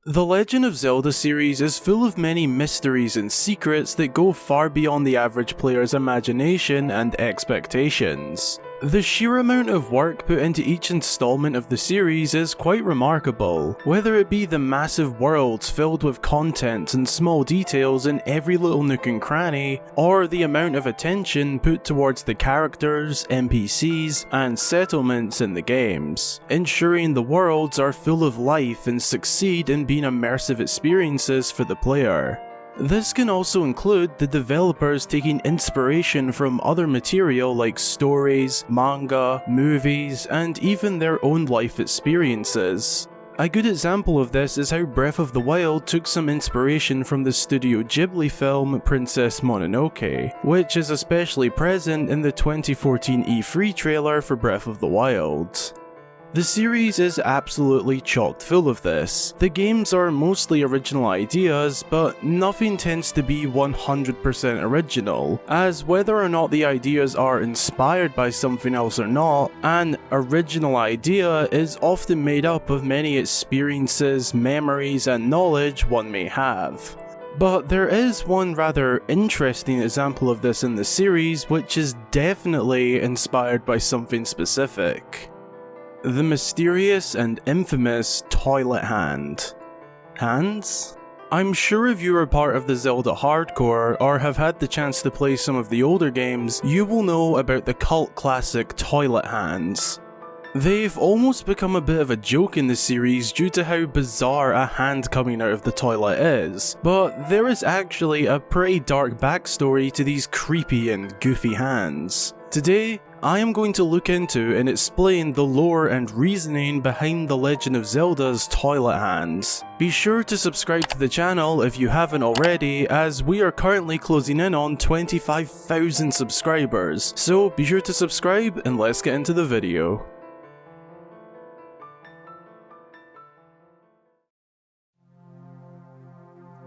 The Legend of Zelda series is full of many mysteries and secrets that go far beyond the average player's imagination and expectations. The sheer amount of work put into each installment of the series is quite remarkable, whether it be the massive worlds filled with content and small details in every little nook and cranny, or the amount of attention put towards the characters, NPCs, and settlements in the games, ensuring the worlds are full of life and succeed in being immersive experiences for the player. This can also include the developers taking inspiration from other material like stories, manga, movies, and even their own life experiences. A good example of this is how Breath of the Wild took some inspiration from the Studio Ghibli film Princess Mononoke, which is especially present in the 2014 E3 trailer for Breath of the Wild. The series is absolutely chock full of this. The games are mostly original ideas, but nothing tends to be 100% original, as whether or not the ideas are inspired by something else or not, an original idea is often made up of many experiences, memories, and knowledge one may have. But there is one rather interesting example of this in the series, which is definitely inspired by something specific. The mysterious and infamous Toilet Hand. Hands? I'm sure if you are part of the Zelda hardcore or have had the chance to play some of the older games, you will know about the cult classic Toilet Hands. They've almost become a bit of a joke in the series due to how bizarre a hand coming out of the toilet is, but there is actually a pretty dark backstory to these creepy and goofy hands. Today, I am going to look into and explain the lore and reasoning behind The Legend of Zelda's Toilet Hands. Be sure to subscribe to the channel if you haven't already, as we are currently closing in on 25,000 subscribers, so be sure to subscribe and let's get into the video.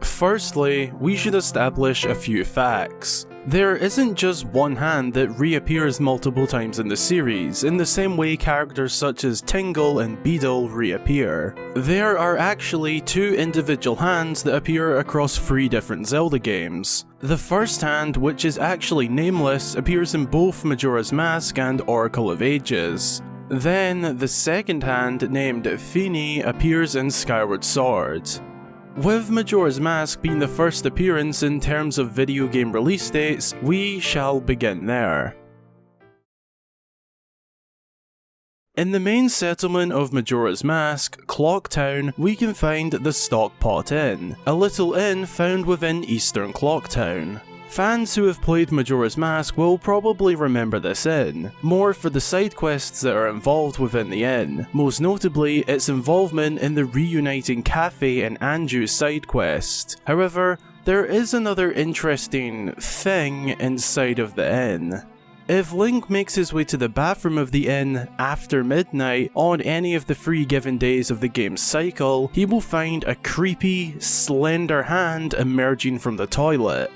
Firstly, we should establish a few facts. There isn't just one hand that reappears multiple times in the series, in the same way characters such as Tingle and Beedle reappear. There are actually two individual hands that appear across 3 different Zelda games. The first hand, which is actually nameless, appears in both Majora's Mask and Oracle of Ages. Then, the second hand, named Fini, appears in Skyward Sword. With Majora's Mask being the first appearance in terms of video game release dates, we shall begin there. In the main settlement of Majora's Mask, Clock Town, we can find the Stockpot Inn, a little inn found within Eastern Clock Town. Fans who have played Majora's Mask will probably remember this inn, more for the side quests that are involved within the inn, most notably its involvement in the reuniting Cafe and Anju side quest. However, there is another interesting thing inside of the inn. If Link makes his way to the bathroom of the inn after midnight on any of the 3 given days of the game's cycle, he will find a creepy, slender hand emerging from the toilet.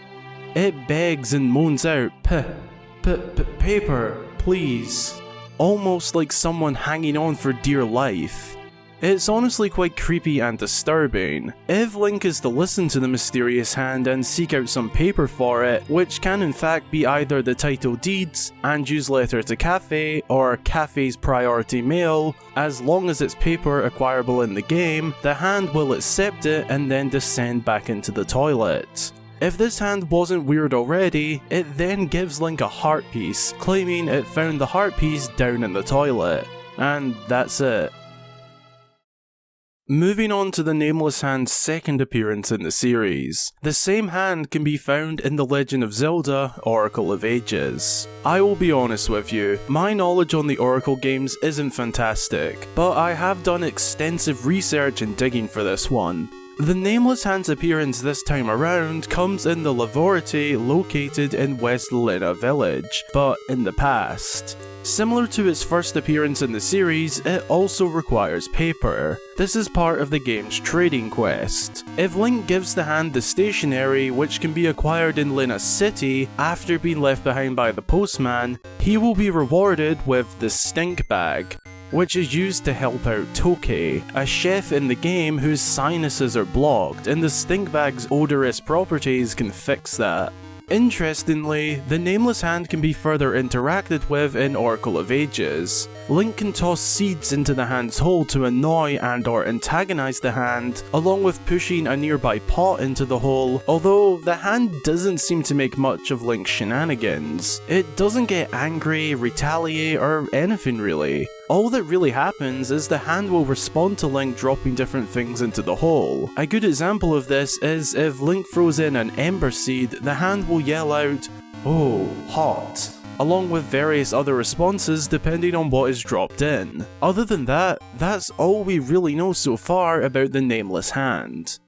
It begs and moans out, paper, please. Almost like someone hanging on for dear life. It's honestly quite creepy and disturbing. If Link is to listen to the mysterious hand and seek out some paper for it, which can in fact be either the title deeds, Anju's letter to Cafe, or Cafe's priority mail, as long as it's paper acquirable in the game, the hand will accept it and then descend back into the toilet. If this hand wasn't weird already, it then gives Link a heart piece, claiming it found the heart piece down in the toilet. And that's it. Moving on to the Nameless Hand's second appearance in the series. The same hand can be found in The Legend of Zelda: Oracle of Ages. I will be honest with you, my knowledge on the Oracle games isn't fantastic, but I have done extensive research and digging for this one. The Nameless Hand's appearance this time around comes in the laboratory located in West Lena Village, but in the past. Similar to its first appearance in the series, it also requires paper. This is part of the game's trading quest. If Link gives the hand the stationery, which can be acquired in Lena City after being left behind by the postman, he will be rewarded with the stink bag. which is used to help out Tokei, a chef in the game whose sinuses are blocked, and the stink bag's odorous properties can fix that. Interestingly, the nameless hand can be further interacted with in Oracle of Ages. Link can toss seeds into the hand's hole to annoy and or antagonize the hand, along with pushing a nearby pot into the hole, although the hand doesn't seem to make much of Link's shenanigans. It doesn't get angry, retaliate, or anything really. All that really happens is the hand will respond to Link dropping different things into the hole. A good example of this is if Link throws in an ember seed, the hand will yell out, "Oh, hot," along with various other responses depending on what is dropped in. Other than that, that's all we really know so far about the nameless hand.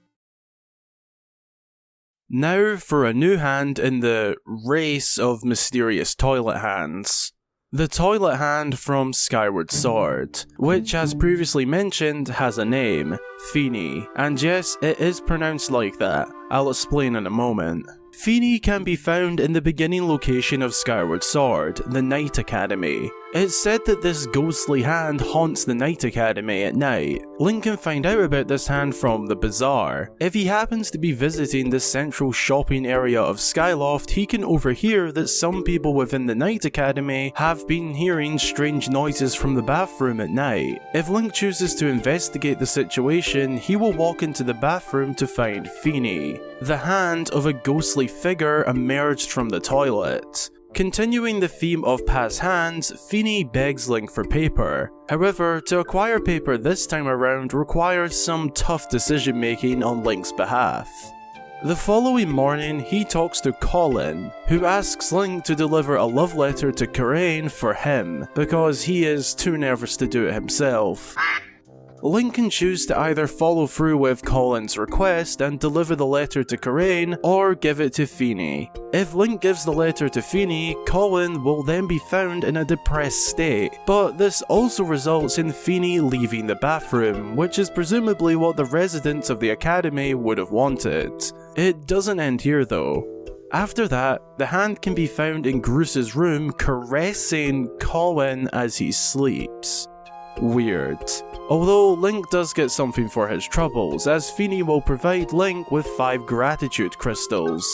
Now for a new hand in the race of mysterious toilet hands. The toilet hand from Skyward Sword, which as previously mentioned has a name, Feeny, and yes, it is pronounced like that. I'll explain in a moment. Feeny can be found in the beginning location of Skyward Sword, the Night Academy. It's said that this ghostly hand haunts the Night Academy at night. Link can find out about this hand from the bazaar. If he happens to be visiting the central shopping area of Skyloft, he can overhear that some people within the Night Academy have been hearing strange noises from the bathroom at night. If Link chooses to investigate the situation, he will walk into the bathroom to find Feeny. The hand of a ghostly figure emerged from the toilet. Continuing the theme of past hands, Feeny begs Link for paper. However, to acquire paper this time around requires some tough decision making on Link's behalf. The following morning, he talks to Colin, who asks Link to deliver a love letter to Karain for him, because he is too nervous to do it himself. Link can choose to either follow through with Colin's request and deliver the letter to Karain, or give it to Feeny. If Link gives the letter to Feeny, Colin will then be found in a depressed state, but this also results in Feeny leaving the bathroom, which is presumably what the residents of the academy would have wanted. It doesn't end here though. After that, the hand can be found in Groos's room caressing Colin as he sleeps. Weird. Although Link does get something for his troubles, as Feeny will provide Link with 5 gratitude crystals.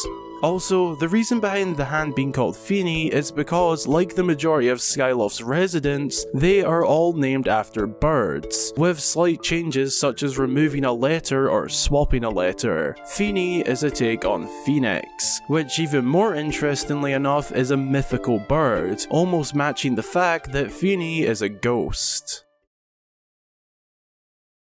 Also, the reason behind the hand being called Feeny is because, like the majority of Skyloft's residents, they are all named after birds, with slight changes such as removing a letter or swapping a letter. Feeny is a take on Phoenix, which even more interestingly enough is a mythical bird, almost matching the fact that Feeny is a ghost.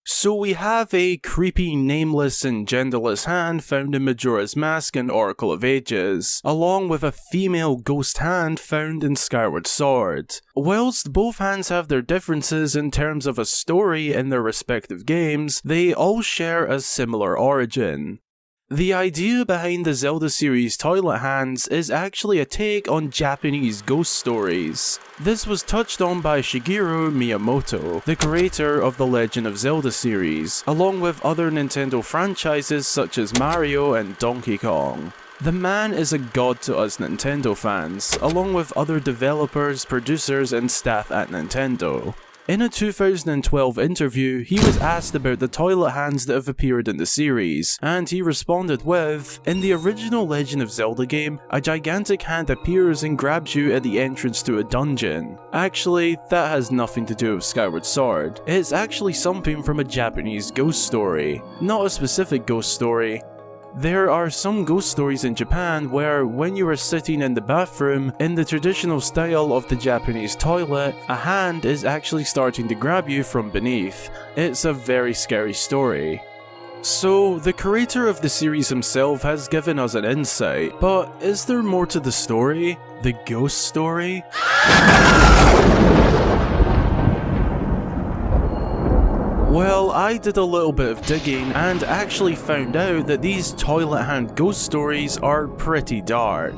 So we have a creepy, nameless and genderless hand found in Majora's Mask and Oracle of Ages, along with a female ghost hand found in Skyward Sword. Whilst both hands have their differences in terms of a story in their respective games, they all share a similar origin. The idea behind the Zelda series toilet hands is actually a take on Japanese ghost stories. This was touched on by Shigeru Miyamoto, the creator of the Legend of Zelda series, along with other Nintendo franchises such as Mario and Donkey Kong. The man is a god to us Nintendo fans, along with other developers, producers and staff at Nintendo. In a 2012 interview, he was asked about the toilet hands that have appeared in the series, and he responded with, "In the original Legend of Zelda game, a gigantic hand appears and grabs you at the entrance to a dungeon. Actually, that has nothing to do with Skyward Sword. It's actually something from a Japanese ghost story. Not a specific ghost story. There are some ghost stories in Japan where, when you are sitting in the bathroom, in the traditional style of the Japanese toilet, a hand is actually starting to grab you from beneath. It's a very scary story." So, the creator of the series himself has given us an insight, but is there more to the story? The ghost story? Well, I did a little bit of digging and actually found out that these toilet hand ghost stories are pretty dark.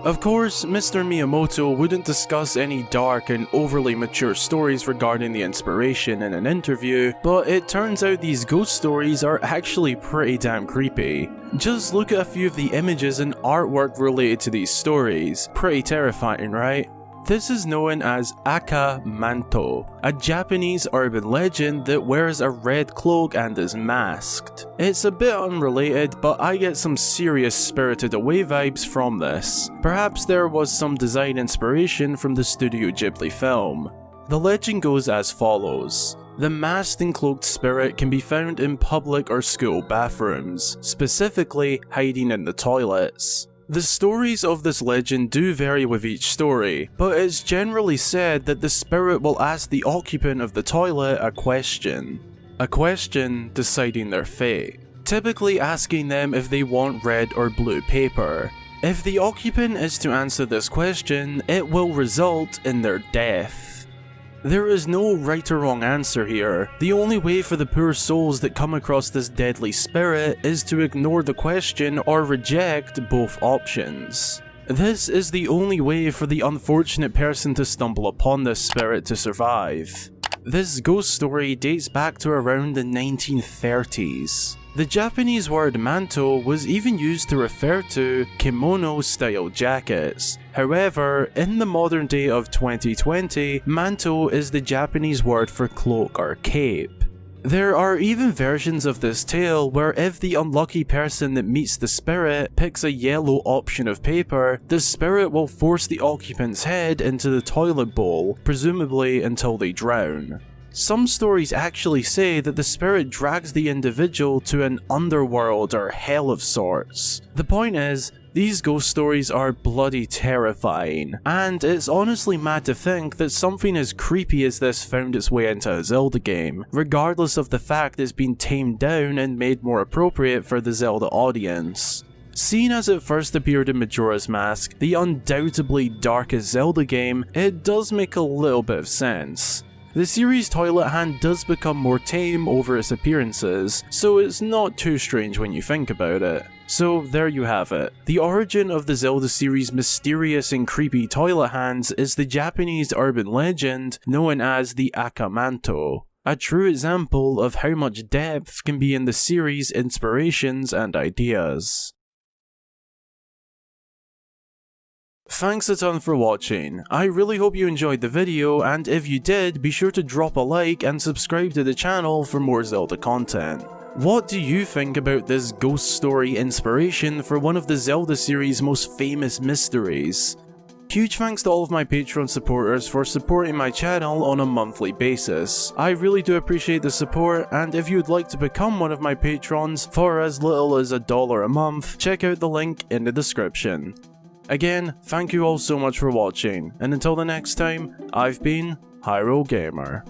Of course, Mr. Miyamoto wouldn't discuss any dark and overly mature stories regarding the inspiration in an interview, but it turns out these ghost stories are actually pretty damn creepy. Just look at a few of the images and artwork related to these stories. Pretty terrifying, right? This is known as Aka Manto, a Japanese urban legend that wears a red cloak and is masked. It's a bit unrelated, but I get some serious Spirited Away vibes from this. Perhaps there was some design inspiration from the Studio Ghibli film. The legend goes as follows. The masked and cloaked spirit can be found in public or school bathrooms, specifically hiding in the toilets. The stories of this legend do vary with each story, but it's generally said that the spirit will ask the occupant of the toilet a question deciding their fate, typically asking them if they want red or blue paper. If the occupant is to answer this question, it will result in their death. There is no right or wrong answer here. The only way for the poor souls that come across this deadly spirit is to ignore the question or reject both options. This is the only way for the unfortunate person to stumble upon this spirit to survive. This ghost story dates back to around the 1930s. The Japanese word manto was even used to refer to kimono-style jackets. However, in the modern day of 2020, manto is the Japanese word for cloak or cape. There are even versions of this tale where if the unlucky person that meets the spirit picks a yellow option of paper, the spirit will force the occupant's head into the toilet bowl, presumably until they drown. Some stories actually say that the spirit drags the individual to an underworld or hell of sorts. The point is, these ghost stories are bloody terrifying, and it's honestly mad to think that something as creepy as this found its way into a Zelda game, regardless of the fact it's been tamed down and made more appropriate for the Zelda audience. Seen as it first appeared in Majora's Mask, the undoubtedly darkest Zelda game, it does make a little bit of sense. The series' toilet hand does become more tame over its appearances, so it's not too strange when you think about it. So there you have it. The origin of the Zelda series' mysterious and creepy toilet hands is the Japanese urban legend known as the Akamanto, a true example of how much depth can be in the series' inspirations and ideas. Thanks a ton for watching. I really hope you enjoyed the video, and if you did, be sure to drop a like and subscribe to the channel for more Zelda content. What do you think about this ghost story inspiration for one of the Zelda series' most famous mysteries? Huge thanks to all of my Patreon supporters for supporting my channel on a monthly basis. I really do appreciate the support, and if you'd like to become one of my patrons for as little as $1 a month, check out the link in the description. Again, thank you all so much for watching, and until the next time, I've been Hyrule Gamer.